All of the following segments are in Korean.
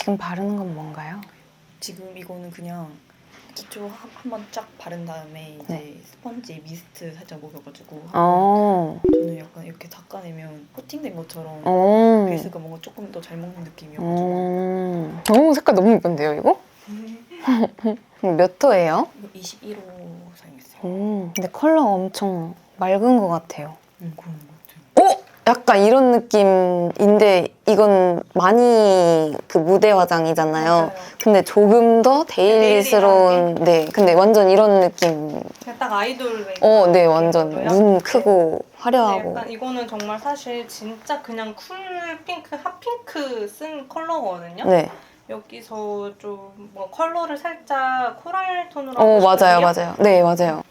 지금 바르는 건 뭔가요? 지금 이거는 그냥 기초 한번 쫙 바른 다음에 이제 네. 스펀지 미스트 살짝 먹여가지고 어. 저는 약간 이렇게 닦아내면 코팅된 것처럼 베이스가 뭔가 조금 더 잘 먹는 느낌이어가지고 오, 색깔 너무 예쁜데요, 이거? 몇 호예요? 이거 21호 사용했어요. 근데 컬러 엄청 맑은 것 같아요. 그런 것 같아요. 오! 약간 이런 느낌인데 이건 많이 그 무대 화장이잖아요. 맞아요. 근데 조금 더 데일리스러운 네, 근데 완전 이런 느낌. 그냥 딱 아이돌 메이크업. 네, 완전 눈 크고 네, 화려하고. 약간 이거는 정말 사실 진짜 그냥 쿨 핑크, 핫핑크 쓴 컬러거든요. 네. 여기서 좀 뭐 컬러를 살짝 코랄 톤으로 하고 맞아요, 싶거든요. 맞아요. 네, 맞아요.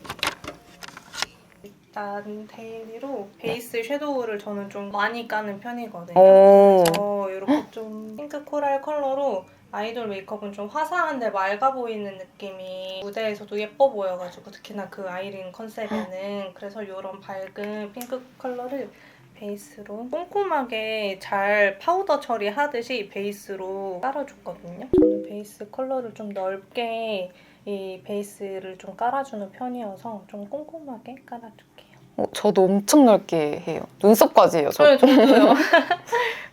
일단 데일리로 베이스 섀도우를 저는 좀 많이 까는 편이거든요. 오. 그래서 이렇게 좀 핑크 코랄 컬러로 아이돌 메이크업은 좀 화사한데 맑아 보이는 느낌이 무대에서도 예뻐 보여가지고 특히나 그 아이린 컨셉에는 그래서 이런 밝은 핑크 컬러를 베이스로 꼼꼼하게 잘 파우더 처리하듯이 베이스로 깔아줬거든요. 저는 베이스 컬러를 좀 넓게 이 베이스를 좀 깔아주는 편이어서 좀 꼼꼼하게 깔아줄게요. 저도 엄청 넓게 해요. 눈썹까지 해요, 저. 저도요.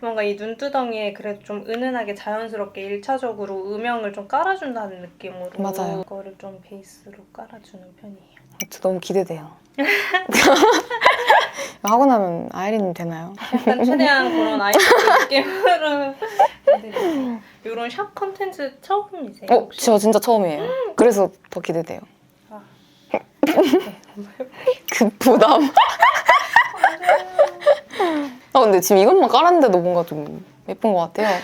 뭔가 이 눈두덩이에 그래도 좀 은은하게 자연스럽게 1차적으로 음영을 좀 깔아준다는 느낌으로 맞아요. 이거를 좀 베이스로 깔아주는 편이에요. 저 너무 기대돼요. 하고 나면 아이린 되나요? 약간 최대한 그런 아이돌 느낌으로 해드릴게요. 이런 샵 컨텐츠 처음이세요? 혹시? 저 진짜 처음이에요. 그래서 더 기대돼요. 아. 그 부담. 근데 지금 이것만 깔았는데도 뭔가 좀 예쁜 것 같아요.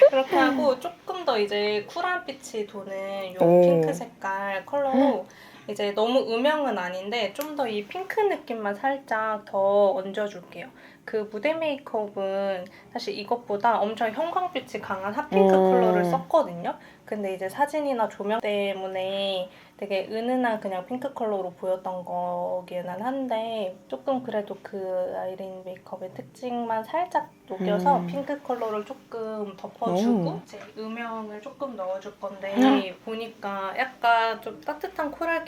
그렇게 하고 조금 더 이제 쿨한 빛이 도는 이 오. 핑크 색깔 컬러로 이제 너무 음영은 아닌데 좀 더 이 핑크 느낌만 살짝 더 얹어줄게요. 그 무대 메이크업은 사실 이것보다 엄청 형광빛이 강한 핫핑크 컬러를 썼거든요. 근데 이제 사진이나 조명 때문에 되게 은은한 그냥 핑크 컬러로 보였던 거기는 한데 조금 그래도 그 아이린 메이크업의 특징만 살짝 녹여서 핑크 컬러를 조금 덮어주고 이제 음영을 조금 넣어줄 건데 보니까 약간 좀 따뜻한 코랄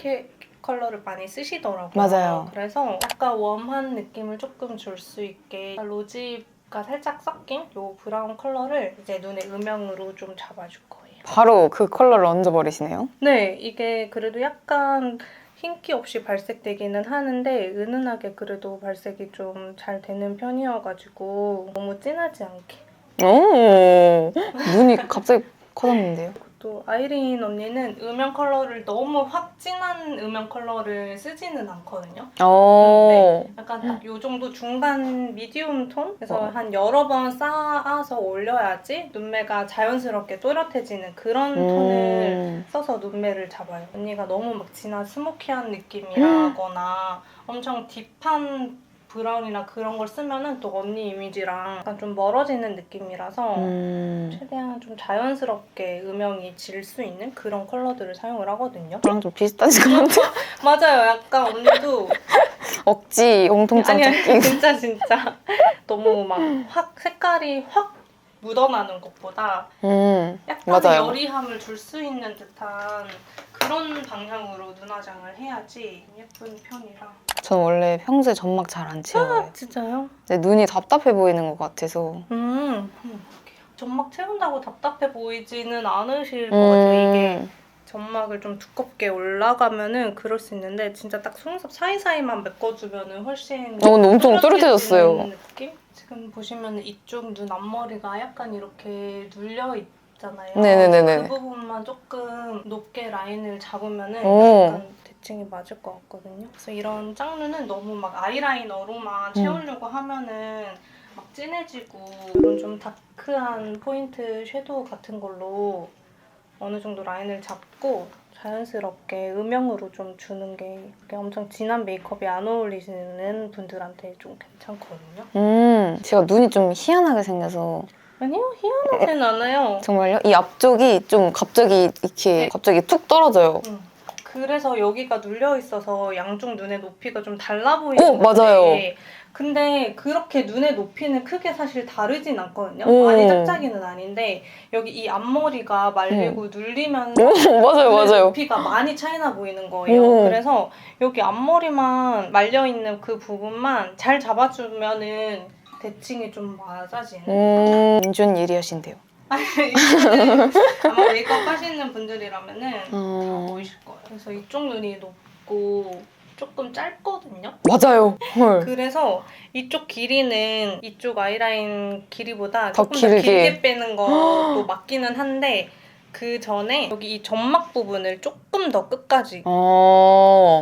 컬러를 많이 쓰시더라고요. 맞아요. 그래서 약간 웜한 느낌을 조금 줄 수 있게 로지가 살짝 섞인 이 브라운 컬러를 이제 눈의 음영으로 좀 잡아줄 거예요. 바로 그 컬러를 얹어버리시네요. 네, 이게 그래도 약간 흰기 없이 발색되기는 하는데 은은하게 그래도 발색이 좀 잘 되는 편이어가지고 너무 진하지 않게. 오, 눈이 갑자기 커졌는데요. 또 아이린 언니는 음영 컬러를 너무 확 진한 음영 컬러를 쓰지는 않거든요. 네. 약간 딱 요 정도 중간 미디움 톤? 그래서 한 여러 번 쌓아서 올려야지 눈매가 자연스럽게 또렷해지는 그런 톤을 써서 눈매를 잡아요. 언니가 너무 막 진한 스모키한 느낌이라거나 엄청 딥한 브라운이나 그런 걸 쓰면은 또 언니 이미지랑 약간 좀 멀어지는 느낌이라서 최대한 좀 자연스럽게 음영이 질 수 있는 그런 컬러들을 사용을 하거든요. 저랑 좀 비슷하신 것 같아요. 맞아요. 약간 언니도 억지 엉통장 아니 찾기. 진짜 너무 막 확 색깔이 확 묻어나는 것보다 약간의 맞아요. 여리함을 줄 수 있는 듯한 그런 방향으로 눈화장을 해야지 예쁜 편이라. 전 원래 평소에 점막 잘 안 채워요. 진짜요? 근데 눈이 답답해 보이는 것 같아서. 점막 채운다고 답답해 보이지는 않으실 것 같아요. 이게 점막을 좀 두껍게 올라가면은 그럴 수 있는데 진짜 딱 속눈썹 사이사이만 메꿔주면은 훨씬 근데 엄청 또렷해졌어요. 느낌? 지금 보시면 이쪽 눈 앞머리가 약간 이렇게 눌려 있잖아요. 네네네네. 그 부분만 조금 높게 라인을 잡으면은 오. 약간 대칭이 맞을 것 같거든요. 그래서 이런 짝눈은 너무 막 아이라이너로만 채우려고 하면은 막 진해지고 이런 좀 다크한 포인트 섀도우 같은 걸로 어느 정도 라인을 잡고 자연스럽게 음영으로 좀 주는 게 엄청 진한 메이크업이 안 어울리시는 분들한테 좀 괜찮거든요. 제가 눈이 좀 희한하게 생겨서. 아니요, 희한하진 않아요. 정말요? 이 앞쪽이 좀 갑자기 이렇게 갑자기 툭 떨어져요. 그래서 여기가 눌려 있어서 양쪽 눈의 높이가 좀 달라 보이는 맞아요. 건데 근데 그렇게 눈의 높이는 크게 사실 다르진 않거든요. 오. 많이 짝짝이는 아닌데 여기 이 앞머리가 말리고 눌리면 오, 맞아요, 눈의 맞아요. 높이가 많이 차이나 보이는 거예요. 오. 그래서 여기 앞머리만 말려있는 그 부분만 잘 잡아주면은 대칭이 좀 맞아지는. 완전 예리하신데요. 이거는 아마 메이크업 하시는 분들이라면은 다 음. 보이실 거예요. 그래서 이쪽 눈이 높고 조금 짧거든요. 맞아요. 헐. 그래서 이쪽 길이는 이쪽 아이라인 길이보다 더 조금 길게. 더 길게 빼는 것도 맞기는 한데 그 전에 여기 이 점막 부분을 조금 더 끝까지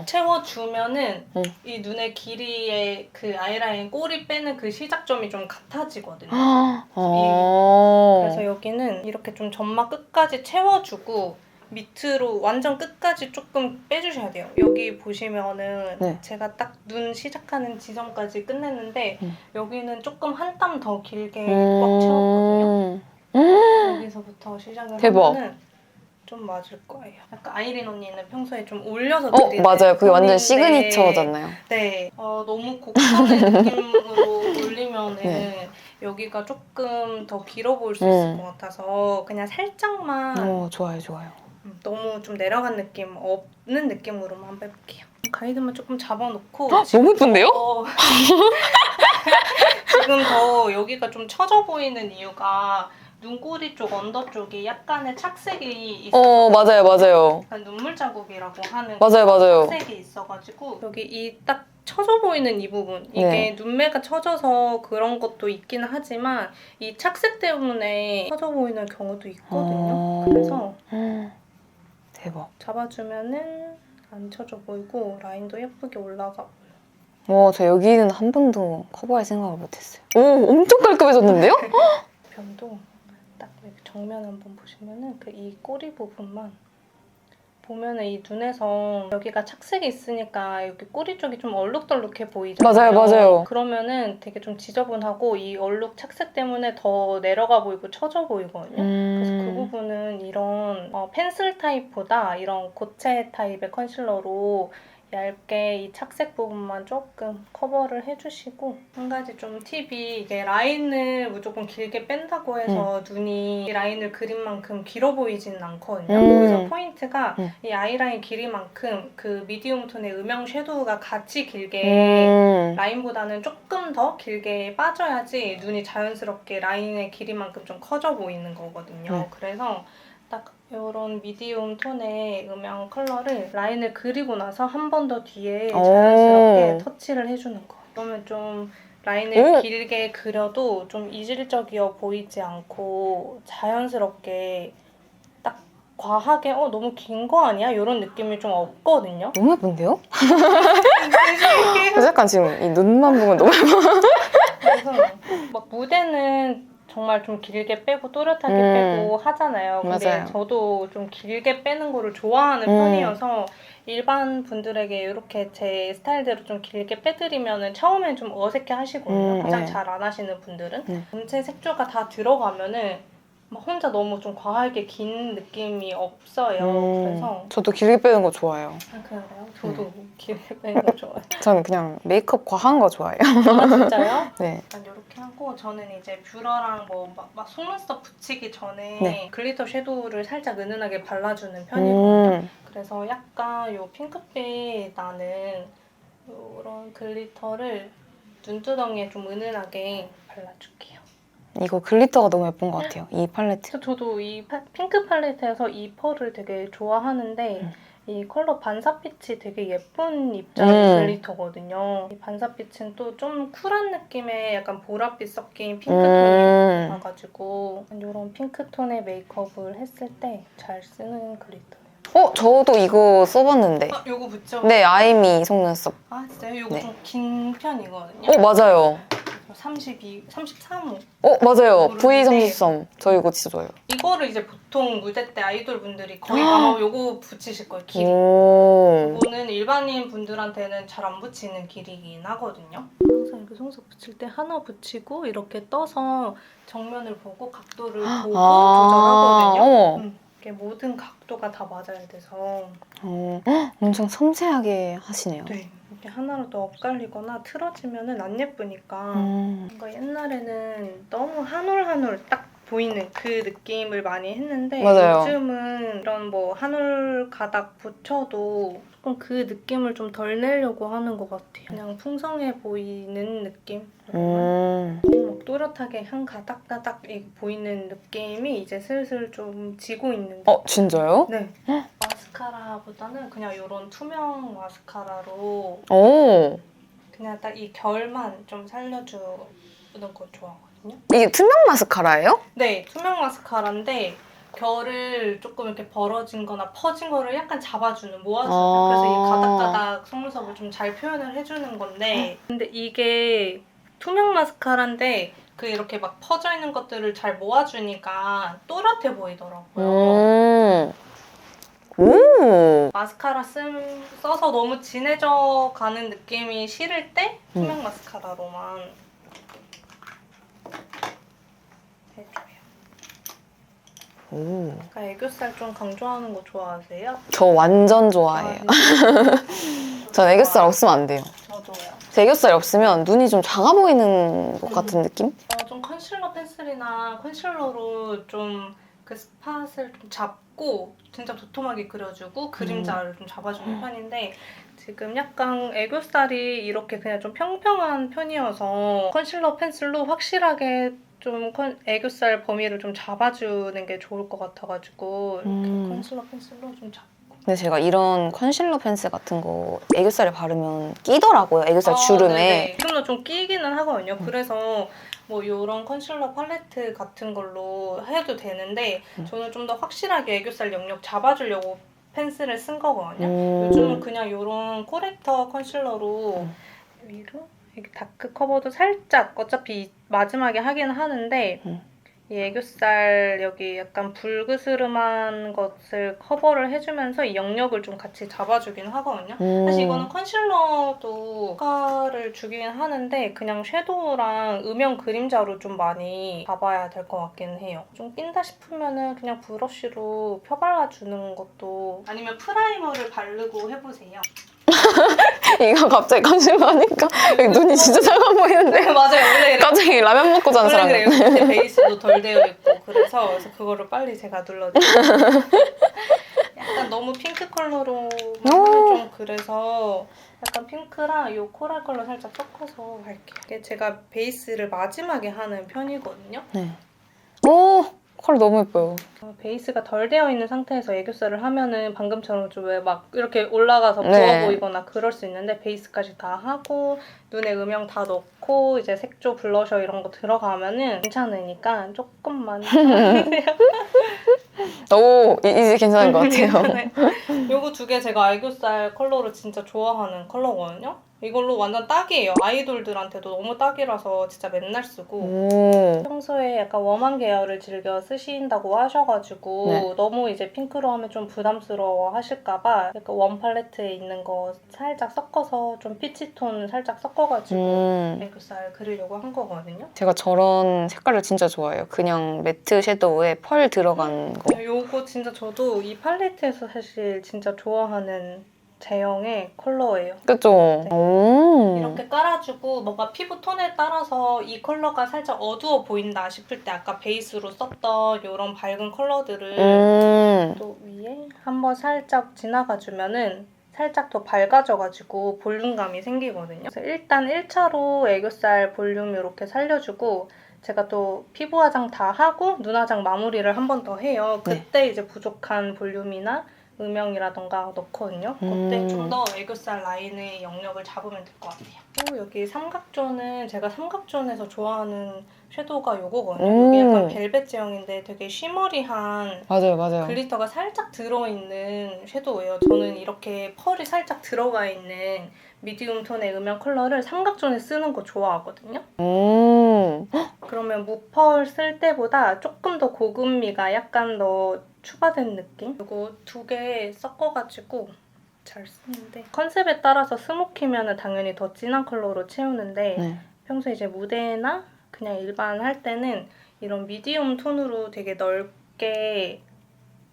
채워주면은 이 눈의 길이의 그 아이라인 꼬리 빼는 그 시작점이 좀 같아지거든요. 그래서 여기는 이렇게 좀 점막 끝까지 채워주고 밑으로 완전 끝까지 조금 빼주셔야 돼요. 여기 보시면은 네. 제가 딱 눈 시작하는 지점까지 끝냈는데 여기는 조금 한 땀 더 길게 꽉 채웠거든요. 여기서부터 시작을 대박. 하면은 좀 맞을 거예요. 약간 아이린 언니는 평소에 좀 올려서 어, 드리는 맞아요. 그게 완전 편인데 시그니처잖아요. 네, 너무 곡선의 느낌으로 올리면은 네. 여기가 조금 더 길어 보일 수 있을 것 같아서 그냥 살짝만 좋아요, 좋아요. 너무 좀 내려간 느낌 없는 느낌으로만 빼볼게요. 가이드만 조금 잡아놓고 너무 예쁜데요? 지금 더 여기가 좀 처져 보이는 이유가 눈꼬리 쪽, 언더 쪽에 약간의 착색이 있어요. 맞아요, 맞아요. 약간 눈물 자국이라고 하는 맞아요, 맞아요. 착색이 있어가지고 여기 이 딱 처져 보이는 이 부분 이게 네. 눈매가 처져서 그런 것도 있기는 하지만 이 착색 때문에 처져 보이는 경우도 있거든요. 그래서 대박. 잡아주면은 안 처져 보이고 라인도 예쁘게 올라가 보여요. 와, 저 여기는 한 번도 커버할 생각을 못했어요. 오, 엄청 깔끔해졌는데요? 변도 딱 이렇게 정면 한번 보시면은 그 이 꼬리 부분만 보면은 이 눈에서 여기가 착색이 있으니까 여기 꼬리 쪽이 좀 얼룩덜룩해 보이잖아요. 맞아요, 맞아요. 그러면은 되게 좀 지저분하고 이 얼룩 착색 때문에 더 내려가 보이고 처져 보이거든요. 그래서 그 부분은 이런 펜슬 타입보다 이런 고체 타입의 컨실러로 얇게 이 착색 부분만 조금 커버를 해주시고 한 가지 좀 팁이 이게 라인을 무조건 길게 뺀다고 해서 눈이 이 라인을 그린 만큼 길어 보이지는 않거든요. 그래서 포인트가 이 아이라인 길이만큼 그 미디움 톤의 음영 섀도우가 같이 길게 라인보다는 조금 더 길게 빠져야지 눈이 자연스럽게 라인의 길이만큼 좀 커져 보이는 거거든요. 그래서 딱 이런 미디움 톤의 음영 컬러를 라인을 그리고 나서 한 번 더 뒤에 자연스럽게 터치를 해주는 거. 그러면 좀 라인을 길게 그려도 좀 이질적이어 보이지 않고 자연스럽게 딱 과하게 너무 긴 거 아니야? 이런 느낌이 좀 없거든요. 너무 예쁜데요? 그래서 약간 지금 이 눈만 보면 너무 예뻐. 그래서 막 무대는 정말 좀 길게 빼고 또렷하게 빼고 하잖아요. 근데 맞아요. 저도 좀 길게 빼는 거를 좋아하는 편이어서 일반 분들에게 이렇게 제 스타일대로 좀 길게 빼드리면은 처음엔 좀 어색해 하시거든요. 화장 잘 안 하시는 분들은. 전체 색조가 다 들어가면은 막 혼자 너무 좀 과하게 긴 느낌이 없어요. 그래서 저도 길게 빼는 거 좋아해요. 그래요? 저도 길게 빼는 거 좋아해요. 저는 그냥 메이크업 과한 거 좋아해요. 아 진짜요? 네. 일단 이렇게 하고 저는 이제 뷰러랑 막 속눈썹 붙이기 전에 글리터 섀도우를 살짝 은은하게 발라주는 편이거든요. 그래서 약간 요 핑크빛 나는 이런 글리터를 눈두덩이에 좀 은은하게 발라줄게요. 이거 글리터가 너무 예쁜 것 같아요. 이 팔레트. 저도 이 핑크 팔레트에서 이 펄을 되게 좋아하는데 이 컬러 반사빛이 되게 예쁜 입자의 글리터거든요. 이 반사빛은 또 좀 쿨한 느낌의 약간 보랏빛 섞인 핑크톤이 나가지고 이런 핑크톤의 메이크업을 했을 때 잘 쓰는 글리터예요. 저도 이거 써봤는데. 요거 붙죠? 네, 아이미 속눈썹. 아 진짜요? 요거 좀 긴 편이거든요. 맞아요. 33호. 맞아요. 모르는데. V33. 저 이거 진짜 좋아요. 이거를 이제 보통 무대 때 아이돌 분들이 거의 아마 요거 붙이실 거예요. 길이. 오. 이거는 일반인 분들한테는 잘 안 붙이는 길이긴 하거든요. 항상 이렇게 속눈썹 붙일 때 하나 붙이고 이렇게 떠서 정면을 보고 각도를 보고 조절하거든요. 이게 모든 각도가 다 맞아야 돼서. 엄청 섬세하게 하시네요. 네. 이렇게 하나로 더 엇갈리거나 틀어지면은 안 예쁘니까 뭔가 옛날에는 너무 한 올 한 올 딱 보이는 그 느낌을 많이 했는데 맞아요. 요즘은 이런 뭐 한 올 가닥 붙여도 조금 그 느낌을 좀 덜 내려고 하는 것 같아요. 그냥 풍성해 보이는 느낌? 막 또렷하게 한 가닥 가닥 보이는 느낌이 이제 슬슬 좀 지고 있는데 진짜요? 네. 마스카라보다는 그냥 이런 투명 마스카라로 오. 그냥 딱 이 결만 좀 살려주는 거 좋아하거든요. 이게 투명 마스카라예요? 네, 투명 마스카라인데 결을 조금 이렇게 벌어진 거나 퍼진 거를 약간 잡아주는, 모아주는 그래서 이 가닥가닥 속눈썹을 좀 잘 표현을 해주는 건데 근데 이게 투명 마스카라인데 그 이렇게 막 퍼져 있는 것들을 잘 모아주니까 또렷해 보이더라고요. 오. 마스카라 써서 너무 진해져 가는 느낌이 싫을 때 투명 마스카라로만 해줘요. 오. 그러니까 애교살 좀 강조하는 거 좋아하세요? 저 완전 좋아해요. 전 애교살 없으면 안 돼요. 저도요. 제 애교살이 없으면 눈이 좀 작아 보이는 것 같은 느낌? 좀 컨실러 펜슬이나 컨실러로 좀 그 스팟을 좀 잡고 진짜 도톰하게 그려주고 그림자를 좀 잡아주는 편인데 지금 약간 애교살이 이렇게 그냥 좀 평평한 편이어서 컨실러 펜슬로 확실하게 좀 애교살 범위를 좀 잡아주는 게 좋을 것 같아가지고 이렇게 컨실러 펜슬로 좀 잡고. 근데 제가 이런 컨실러 펜슬 같은 거 애교살에 바르면 끼더라고요. 애교살 주름에. 네네. 지금도 좀 끼기는 하거든요. 그래서 뭐 이런 컨실러 팔레트 같은 걸로 해도 되는데 저는 좀 더 확실하게 애교살 영역 잡아주려고 펜슬을 쓴 거거든요. 요즘은 그냥 이런 코렉터 컨실러로 위로 이렇게 다크 커버도 살짝 어차피 마지막에 하긴 하는데 이 애교살 여기 약간 불그스름한 것을 커버를 해주면서 이 영역을 좀 같이 잡아주긴 하거든요. 사실 이거는 컨실러도 효과를 주긴 하는데 그냥 섀도우랑 음영 그림자로 좀 많이 잡아야 될 것 같긴 해요. 좀 낀다 싶으면은 그냥 브러쉬로 펴발라주는 것도 아니면 프라이머를 바르고 해보세요. 이거 갑자기 컨실러 하니까 여기 눈이 진짜 작아 보이는데. 맞아요. 원래 이래요. 갑자기 라면 먹고 자는 사람 원래 그래요. 밑에 베이스도 덜 되어 있고 그래서 그거를 빨리 제가 눌러드릴게요. 약간 너무 핑크 컬러로 하면 좀 그래서 약간 핑크랑 이 코랄 컬러 살짝 섞어서 할게요. 이게 제가 베이스를 마지막에 하는 편이거든요. 네. 오, 컬러 너무 예뻐요. 베이스가 덜 되어 있는 상태에서 애교살을 하면은 방금처럼 좀 왜 막 이렇게 올라가서 부어 네. 보이거나 그럴 수 있는데 베이스까지 다 하고 눈에 음영 다 넣고 이제 색조 블러셔 이런 거 들어가면은 괜찮으니까 조금만 해주세요. 오, 이제 괜찮은 것 같아요. 네. 요거 두 개 제가 애교살 컬러로 진짜 좋아하는 컬러거든요. 이걸로 완전 딱이에요. 아이돌들한테도 너무 딱이라서 진짜 맨날 쓰고 오. 평소에 약간 웜한 계열을 즐겨 쓰신다고 하셔가지고 네. 너무 이제 핑크로 하면 좀 부담스러워 하실까봐 약간 웜 팔레트에 있는 거 살짝 섞어서 좀 피치톤 살짝 섞어가지고 애교살 그리려고 한 거거든요. 제가 저런 색깔을 진짜 좋아해요. 그냥 매트 섀도우에 펄 들어간 거. 요거 진짜 저도 이 팔레트에서 사실 진짜 좋아하는 제형의 컬러예요. 그죠? 네. 오. 이렇게 깔아주고 뭔가 피부 톤에 따라서 이 컬러가 살짝 어두워 보인다 싶을 때 아까 베이스로 썼던 이런 밝은 컬러들을 또 위에 한번 살짝 지나가주면은 살짝 더 밝아져가지고 볼륨감이 생기거든요. 그래서 일단 1차로 애교살 볼륨 이렇게 살려주고 제가 또 피부 화장 다 하고 눈 화장 마무리를 한 번 더 해요. 그때 이제 부족한 볼륨이나 음영이라던가 넣거든요. 그때 좀 더 애교살 라인의 영역을 잡으면 될 것 같아요. 그리고 여기 삼각존은 제가 삼각존에서 좋아하는 섀도우가 요거거든요. 여기 약간 벨벳 제형인데 되게 쉬머리한 맞아요. 글리터가 살짝 들어있는 섀도우예요. 저는 이렇게 펄이 살짝 들어가 있는 미디움 톤의 음영 컬러를 삼각존에 쓰는 거 좋아하거든요. 그러면 무펄 쓸 때보다 조금 더 고급미가 약간 더 추가된 느낌? 이거 두 개 섞어가지고 잘 쓰는데 컨셉에 따라서 스모키면 당연히 더 진한 컬러로 채우는데 평소에 이제 무대나 그냥 일반 할 때는 이런 미디움 톤으로 되게 넓게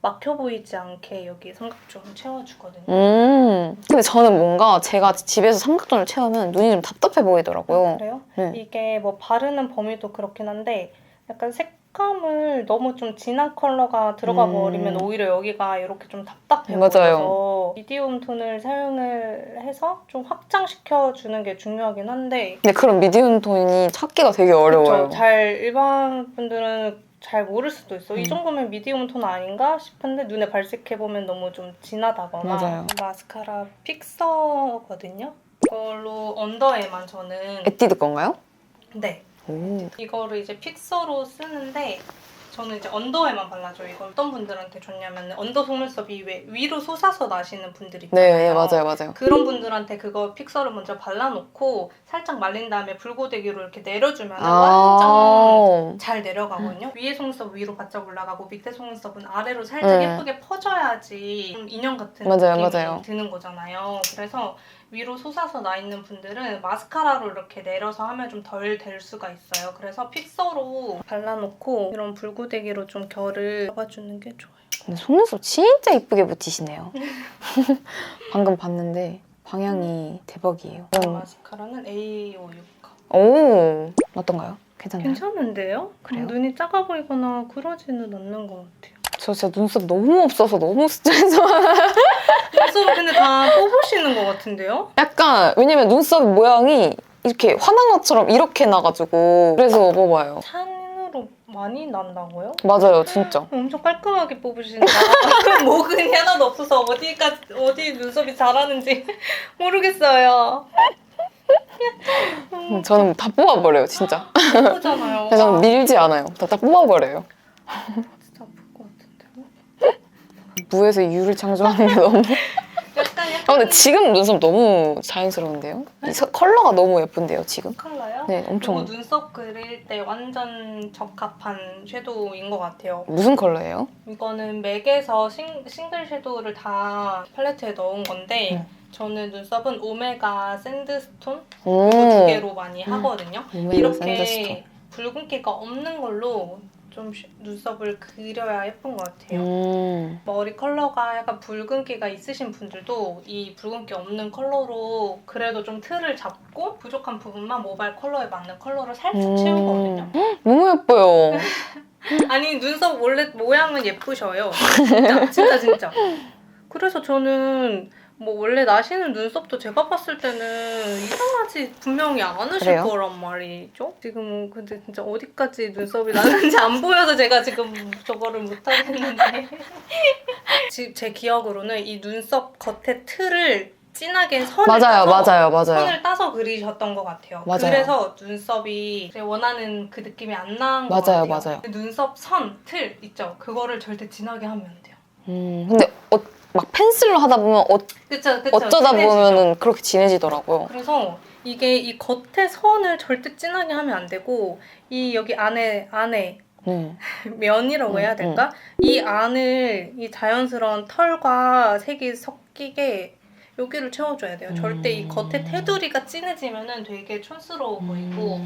막혀 보이지 않게 여기 삼각존을 채워주거든요. 근데 저는 뭔가 제가 집에서 삼각존을 채우면 눈이 좀 답답해 보이더라고요. 그래요? 네. 이게 뭐 바르는 범위도 그렇긴 한데 약간 색감을 너무 좀 진한 컬러가 들어가 버리면 오히려 여기가 이렇게 좀 답답해 맞아요. 보여서 미디움 톤을 사용을 해서 좀 확장시켜 주는 게 중요하긴 한데 근데 그런 미디움 톤이 찾기가 되게 어려워요. 그쵸? 잘 일반 분들은 잘 모를 수도 있어. 이 정도면 미디움 톤 아닌가 싶은데 눈에 발색해 보면 너무 좀 진하다거나. 맞아요. 마스카라 픽서거든요. 이걸로 언더에만 저는 에뛰드 건가요? 네. 오. 이거를 이제 픽서로 쓰는데 저는 이제 언더에만 발라줘요. 이거 어떤 분들한테 좋냐면 언더 속눈썹이 왜 위로 솟아서 나시는 분들 있잖아요. 네, 맞아요. 그런 분들한테 그거 픽서를 먼저 발라놓고 살짝 말린 다음에 불고데기로 이렇게 내려주면 완전 잘 내려가거든요. 위에 속눈썹 위로 바짝 올라가고 밑에 속눈썹은 아래로 살짝 예쁘게 퍼져야지 좀 인형 같은 느낌이 맞아요. 드는 거잖아요. 그래서 위로 솟아서 나 있는 분들은 마스카라로 이렇게 내려서 하면 좀 덜 될 수가 있어요. 그래서 픽서로 발라놓고 이런 불고데기로 좀 결을 잡아주는 게 좋아요. 근데 속눈썹 진짜 이쁘게 붙이시네요. 방금 봤는데 방향이 대박이에요. 이 마스카라는 A564. 오, 어떤가요? 괜찮나요? 괜찮은데요? 그래요? 눈이 작아 보이거나 그러지는 않는 것 같아요. 저 진짜 눈썹 너무 없어서 너무 스트레스 눈썹을 근데 다 뽑으시는 것 같은데요? 약간 왜냐면 눈썹 모양이 이렇게 화난 것처럼 이렇게 나가지고 그래서 뽑아요. 산으로 많이 난다고요? 맞아요, 진짜. 엄청 깔끔하게 뽑으신다. 모근이 하나도 없어서 어디 눈썹이 자라는지 모르겠어요. 저는 다 뽑아버려요, 진짜. 예쁘잖아요. 그래서 밀지 않아요. 다 뽑아버려요. 진짜 아플 것 같은데요? 무에서 유를 창조하는 게 너무... 근데 지금 눈썹 너무 자연스러운데요? 이 컬러가 너무 예쁜데요, 지금? 컬러요? 네, 엄청. 이거 눈썹 그릴 때 완전 적합한 섀도우인 것 같아요. 무슨 컬러예요? 이거는 맥에서 싱글 섀도우를 다 팔레트에 넣은 건데 저는 눈썹은 오메가 샌드스톤 이거 두 개로 많이 하거든요. 오메가 이렇게 샌드스톤. 붉은기가 없는 걸로 좀 눈썹을 그려야 예쁜 것 같아요. 머리 컬러가 약간 붉은기가 있으신 분들도 이 붉은기 없는 컬러로 그래도 좀 틀을 잡고 부족한 부분만 모발 컬러에 맞는 컬러를 살짝 채우거든요. 너무 예뻐요. 아니 눈썹 원래 모양은 예쁘셔요. 진짜. 그래서 저는 뭐 원래 나시는 눈썹도 제가 봤을 때는 이상하지 분명히 않으실 그래요? 거란 말이죠. 지금 근데 진짜 어디까지 눈썹이 나는지 안 보여서 제가 지금 저거를 못 하겠는데 제 기억으로는 이 눈썹 겉에 틀을 진하게 선을 따서 그리셨던 것 같아요. 맞아요. 그래서 눈썹이 제 원하는 그 느낌이 안 나은 것 같아요. 맞아요. 눈썹 선, 틀 있죠? 그거를 절대 진하게 하면 안 돼요. 근데 막 펜슬로 하다 보면 그쵸, 어쩌다 진해지죠. 보면은 그렇게 진해지더라고요. 그래서 이게 이 겉에 선을 절대 진하게 하면 안 되고 이 여기 안에 면이라고 해야 될까? 이 안을 이 자연스러운 털과 색이 섞이게 여기를 채워줘야 돼요. 절대 이 겉에 테두리가 진해지면은 되게 촌스러워 보이고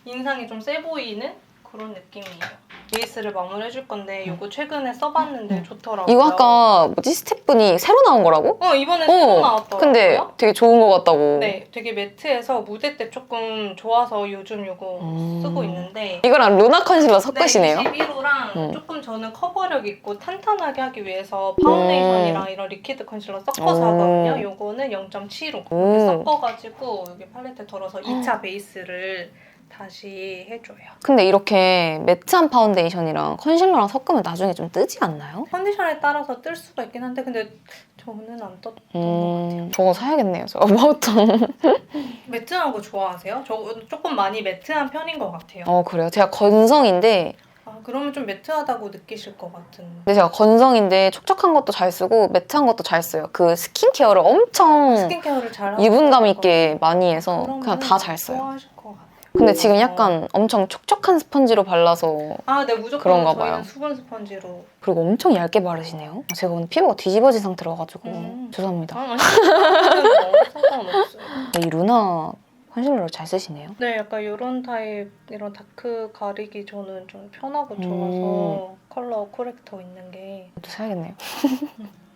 인상이 좀 세 보이는 그런 느낌이에요. 베이스를 마무리해줄 건데 이거 최근에 써봤는데 좋더라고요. 이거 아까 뭐지? 스텝분이 새로 나온 거라고? 이번에 새로 나왔더라고요. 근데 되게 좋은 거 같다고. 네, 되게 매트해서 무대 때 조금 좋아서 요즘 이거 쓰고 있는데 이거랑 루나 컨실러 섞으시네요. 11호랑 조금 저는 커버력 있고 탄탄하게 하기 위해서 파운데이션이랑 이런 리퀴드 컨실러 섞어서 하거든요. 요거는 0.75 이렇게 섞어가지고 여기 팔레트에 덜어서 2차 베이스를 다시 해줘요. 근데 이렇게 매트한 파운데이션이랑 컨실러랑 섞으면 나중에 좀 뜨지 않나요? 컨디션에 따라서 뜰 수가 있긴 한데 근데 저는 안 떴던 것 같아요. 저거 사야겠네요. 저 마우턴. 매트한 거 좋아하세요? 저 조금 많이 매트한 편인 것 같아요. 그래요? 제가 건성인데 그러면 좀 매트하다고 느끼실 것 같은. 근데 제가 건성인데 촉촉한 것도 잘 쓰고 매트한 것도 잘 써요. 그 스킨케어를 엄청 스킨케어를 잘 하고 유분감 있게 많이 해서 그냥 다 잘 써요. 좋아하실 것 같아요. 근데 지금 약간 엄청 촉촉한 스펀지로 발라서 네, 무조건 그런가 저희는 봐요. 수분 스펀지로. 그리고 엄청 얇게 바르시네요. 제가 오늘 피부가 뒤집어진 상태라가지고 죄송합니다. 아니, 상관없어요. 이 루나 컨실러를 잘 쓰시네요. 네, 약간 이런 타입, 이런 다크 가리기 저는 좀 편하고 좋아서 컬러 코렉터 있는 게. 또 사야겠네요.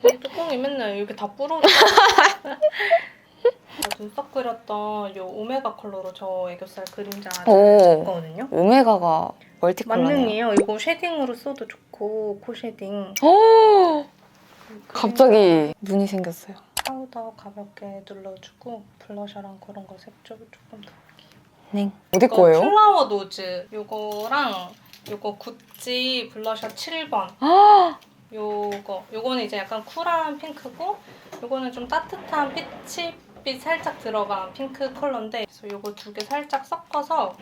이 뚜껑이 맨날 이렇게 다 부러져. 눈썹 그렸던 요 오메가 컬러로 저 애교살 그림자 잘 오. 줬거든요. 오메가가 멀티 컬러네요. 만능이에요. 이거 쉐딩으로 써도 좋고 코 쉐딩. 오! 갑자기 눈이 생겼어요. 파우더 가볍게 눌러주고 블러셔랑 그런 거 색조 조금 더. 네. 어디 이거 거예요? 플라워 노즈 요거랑 요거 구찌 블러셔 7번. 요거는 이제 약간 쿨한 핑크고 요거는 좀 따뜻한 피치빛 살짝 들어간 핑크 컬러인데 그래서 요거 두 개 살짝 섞어서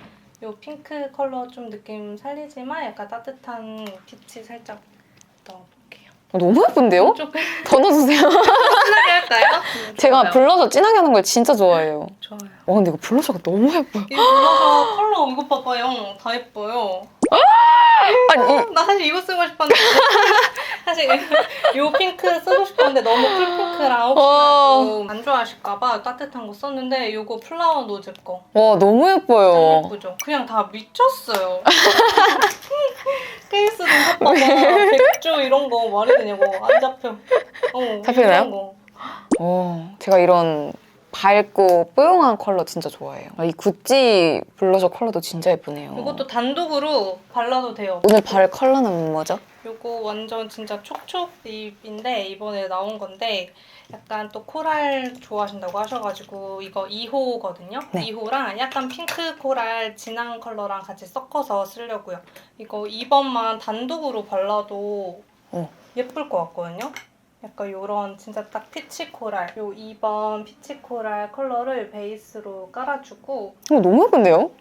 요 핑크 컬러 좀 느낌 살리지만 약간 따뜻한 빛이 살짝 넣어볼게요. 너무 예쁜데요? 조금 더 넣어주세요. 진하게 할까요? 제가 좋아요. 블러셔 진하게 하는 걸 진짜 좋아해요. 좋아요. 와 근데 이거 블러셔가 너무 예뻐요. 이 블러셔 컬러 이거 봐봐요. 다 예뻐요. 아니 나 사실 이거 쓰고 싶었는데 사실 요 핑크 쓰고 싶었는데 너무 쿨핑크랑 혹시나 좀 안 좋아하실까봐 따뜻한 거 썼는데 요거 플라워 노즈 거 와 너무 짱 예뻐요. 예쁘죠? 그냥 다 미쳤어요. 케이스 눈썹 봐봐. 백조 이런 거 말이 되냐고 안 잡혀. 잡히나요? 이런 거. 제가 이런 밝고 뽀용한 컬러 진짜 좋아해요. 이 구찌 블러셔 컬러도 진짜 예쁘네요. 이것도 단독으로 발라도 돼요. 오늘 바를 컬러는 뭐죠? 요거 완전 진짜 촉촉 립인데 이번에 나온 건데 약간 또 코랄 좋아하신다고 하셔가지고 이거 2호거든요. 네. 2호랑 약간 핑크 코랄 진한 컬러랑 같이 섞어서 쓰려고요. 이거 2번만 단독으로 발라도 예쁠 것 같거든요. 약간 요런 진짜 딱 피치 코랄 요 2번 피치 코랄 컬러를 베이스로 깔아주고 이거 너무 예쁜데요?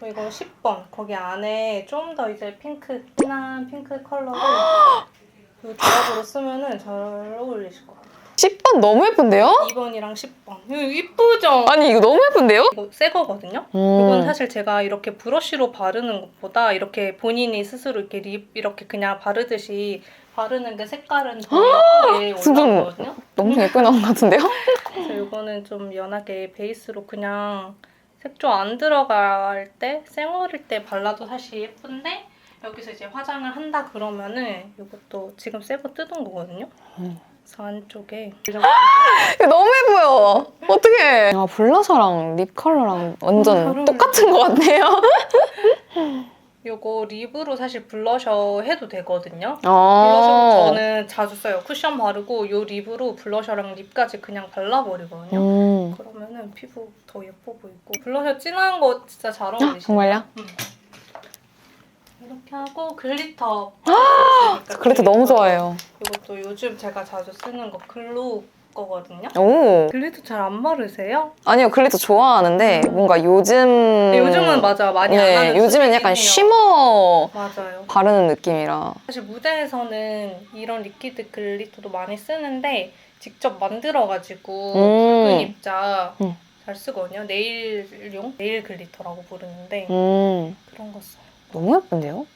그리고 이거 10번 거기 안에 좀 더 이제 핑크 진한 핑크 컬러를 이 조합으로 쓰면은 잘 어울리실 것 같아요. 10번 너무 예쁜데요? 2번이랑 10번 이거 이쁘죠? 아니 이거 너무 예쁜데요? 이거 새 거거든요. 이건 사실 제가 이렇게 브러쉬로 바르는 것보다 이렇게 본인이 스스로 이렇게 립 이렇게 그냥 바르듯이 바르는 게 색깔은 더 예쁘게 진짜 올라오거든요. 너무 예쁘게 나온 것 같은데요? 그래서 이거는 좀 연하게 베이스로 그냥 색조 안 들어갈 때 생얼일 때 발라도 사실 예쁜데 여기서 이제 화장을 한다 그러면은 이것도 지금 새 거 뜯은 거거든요. 그래서 안쪽에 이거 너무 예뻐요. 어떡해. 아, 블러셔랑 립 컬러랑 완전 똑같은 것 같네요. 요거 립으로 사실 블러셔 해도 되거든요. 블러셔도 저는 자주 써요. 쿠션 바르고 요 립으로 블러셔랑 립까지 그냥 발라버리거든요. 그러면은 피부 더 예뻐 보이고 블러셔 진한 거 진짜 잘 어울리시죠? 정말요? 이렇게 하고 글리터 그래도 너무 좋아해요. 이것도 요즘 제가 자주 쓰는 거 글로우 거거든요. 오. 글리터 잘 안 바르세요? 아니요, 글리터 좋아하는데 뭔가 요즘 요즘은 맞아 많이 안 하는 요즘엔 약간 쉬머 맞아요. 바르는 느낌이라. 사실 무대에서는 이런 리퀴드 글리터도 많이 쓰는데 직접 만들어가지고 붉은 입자 잘 쓰거든요. 네일 글리터라고 부르는데 그런 거 써요. 너무 예쁜데요?